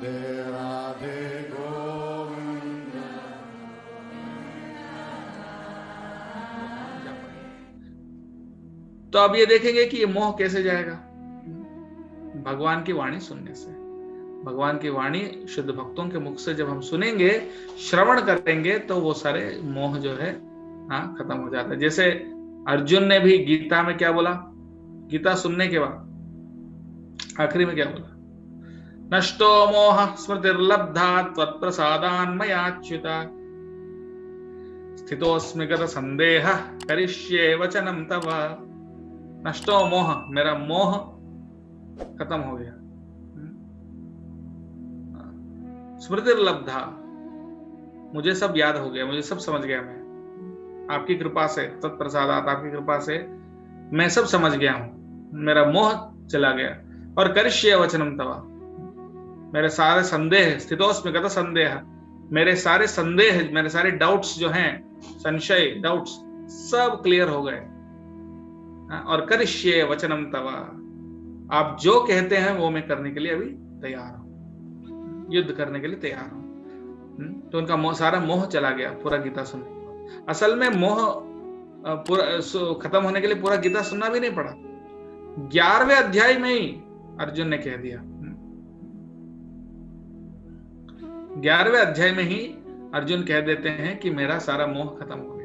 राधे गोविंद। तो अब ये देखेंगे कि ये मोह कैसे जाएगा। भगवान की वाणी सुनने से। भगवान की वाणी शुद्ध भक्तों के मुख से जब हम सुनेंगे, श्रवण करेंगे, तो वो सारे मोह जो है खत्म हो जाता है। जैसे अर्जुन ने भी गीता में क्या बोला, गीता सुनने के बाद आखिरी में क्या बोला, नष्टो मोह स्मृतिर्लब्धा त्वत्प्रसादान्मयाच्युता स्थितोऽस्मि गत संदेह करिष्ये वचनम तव। नष्टो मोह, मेरा मोह खत्म हो गया। स्मृतिर्लब्धा, मुझे सब याद हो गया, मुझे सब समझ गया मैं आपकी कृपा से, तत्प्रसादात, आपकी कृपा से मैं सब समझ गया हूं, मेरा मोह चला गया। और करिष्ये वचनम तवा, मेरे सारे संदेह, स्थितोस्मि गत संदेह, मेरे सारे संदेह, मेरे सारे डाउट्स जो हैं, संशय, डाउट्स सब क्लियर हो गए। और करिष्ये वचनम तवा, आप जो कहते हैं वो मैं करने के लिए अभी तैयार हूं, युद्ध करने के लिए तैयार हूं। तो उनका सारा मोह चला गया पूरा गीता सुनने के बाद। असल में मोह पूरा खत्म होने के लिए पूरा गीता सुनना भी नहीं पड़ा, 11वें अध्याय में ही अर्जुन ने कह दिया। 11वें अध्याय में ही अर्जुन कह देते हैं कि मेरा सारा मोह खत्म हो गया।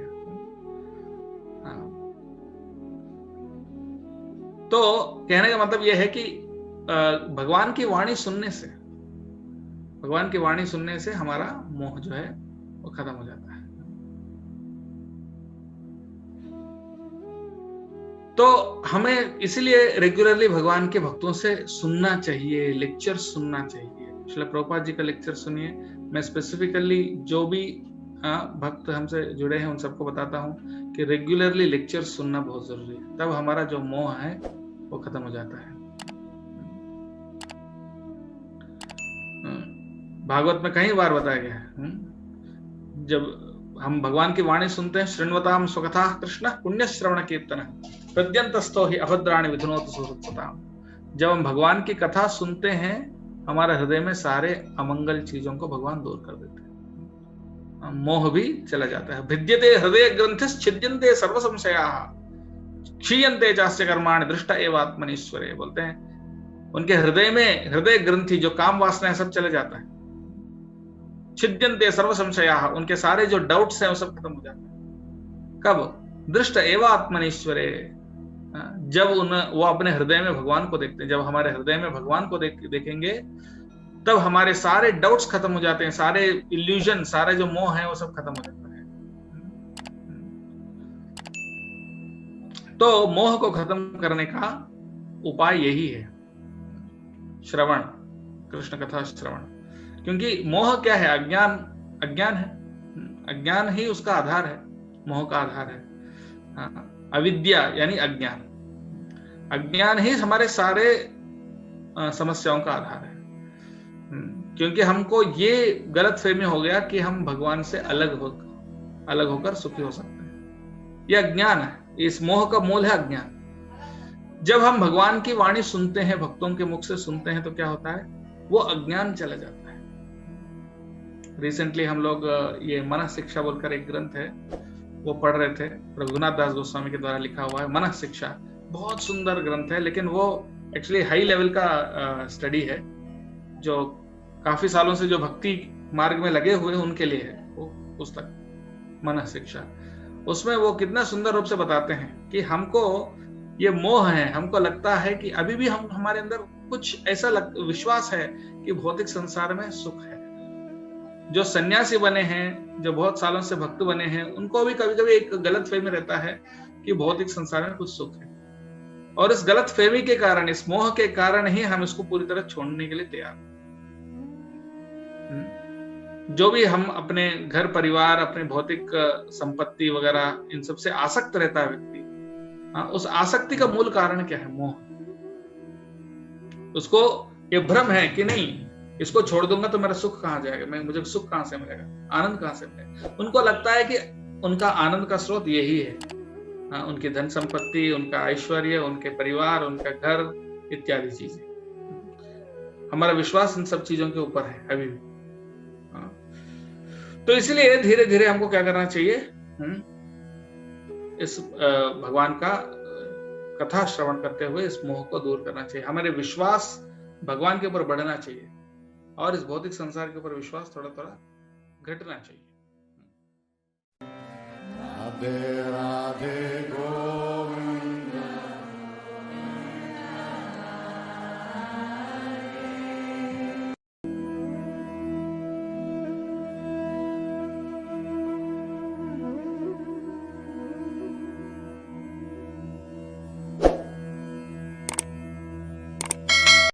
तो कहने का मतलब यह है कि भगवान की वाणी सुनने से, भगवान की वाणी सुनने से हमारा मोह जो है वो खत्म हो जाता है। तो हमें इसलिए रेगुलरली भगवान के भक्तों से सुनना चाहिए, लेक्चर सुनना चाहिए। श्रील प्रभुपाद जी का लेक्चर सुनिए। मैं स्पेसिफिकली जो भी भक्त हमसे जुड़े हैं उन सबको बताता हूं कि रेगुलरली लेक्चर सुनना बहुत जरूरी है, तब हमारा जो मोह है वो खत्म हो जाता है। भागवत में कई बार बताया गया है, जब हम भगवान की वाणी सुनते हैं, शृण्वताम स्वकथा कृष्ण पुण्य श्रवण कीर्तन प्रद्यंतस्थो ही अभद्राणि विधुनोतु सुहृत्सताम। जब हम भगवान की कथा सुनते हैं, हमारे हृदय में सारे अमंगल चीजों को भगवान दूर कर देते हैं, मोह भी चला जाता है। भिद्यते हृदय ग्रंथिस् छिद्यन्ते सर्व संशयाः क्षीयन्ते चास्य कर्माणि दृष्टा एव आत्मनीश्वरे। बोलते हैं उनके हृदय में, हृदय ग्रंथि जो काम वासना है सब चले जाता है। छिद्यन्ते सर्व संशयाः, उनके सारे जो डाउट्स हैं वो सब खत्म हो जाते हैं। कब? दृष्ट एव आत्मनीश्वरे, जब वो अपने हृदय में भगवान को देखते हैं। जब हमारे हृदय में भगवान को देखेंगे, तब हमारे सारे डाउट्स खत्म हो जाते हैं, सारे इल्यूजन, सारे जो मोह है वो सब खत्म हो जाता है। तो मोह को खत्म करने का उपाय यही है, श्रवण, कृष्ण कथा श्रवण। क्योंकि मोह क्या है? अज्ञान, अज्ञान है। अज्ञान ही उसका आधार है, मोह का आधार है। अविद्या यानी अज्ञान, अज्ञान ही हमारे सारे समस्याओं का आधार है। क्योंकि हमको ये गलतफहमी हो गया कि हम भगवान से अलग होकर सुखी हो सकते हैं। ये अज्ञान है, इस मोह का मूल है अज्ञान। जब हम भगवान की वाणी सुनते हैं, भक्तों के मुख से सुनते हैं, तो क्या होता है? वो अज्ञान चला जाता है। रिसेंटली हम लोग ये मन शिक्षा बोलकर एक ग्रंथ है वो पढ़ रहे थे, रघुनाथ दास गोस्वामी के द्वारा लिखा हुआ है, मन शिक्षा। बहुत सुंदर ग्रंथ है, लेकिन वो एक्चुअली हाई लेवल का स्टडी है, जो काफी सालों से जो भक्ति मार्ग में लगे हुए उनके लिए है वो पुस्तक मन शिक्षा। उसमें वो कितना सुंदर रूप से बताते हैं कि हमको ये मोह है, हमको लगता है कि अभी भी हमारे अंदर कुछ ऐसा विश्वास है कि भौतिक संसार में सुख है। जो सन्यासी बने हैं, जो बहुत सालों से भक्त बने हैं, उनको भी कभी कभी एक गलत फहमी रहता है कि भौतिक संसार में कुछ सुख है। और इस गलत फहमी के कारण, इस मोह के कारण ही हम इसको पूरी तरह छोड़ने के लिए तैयार। जो भी हम अपने घर परिवार, अपने भौतिक संपत्ति वगैरह, इन सब से आसक्त रहता है व्यक्ति, उस आसक्ति का मूल कारण क्या है? मोह। उसको ये भ्रम है कि नहीं, इसको छोड़ दूंगा तो मेरा सुख कहां जाएगा, मुझे सुख कहां से मिलेगा, आनंद कहां से मिलेगा। उनको लगता है कि उनका आनंद का स्रोत यही है, उनकी धन संपत्ति, उनका ऐश्वर्य, उनके परिवार, उनका घर इत्यादि चीजें। हमारा विश्वास इन सब चीजों के ऊपर है अभी भी। तो इसलिए धीरे धीरे हमको क्या करना चाहिए, इस भगवान का कथा श्रवण करते हुए इस मोह को दूर करना चाहिए। हमारे विश्वास भगवान के ऊपर बढ़ना चाहिए और इस भौतिक संसार के ऊपर विश्वास थोड़ा थोड़ा घटना चाहिए। राधे राधे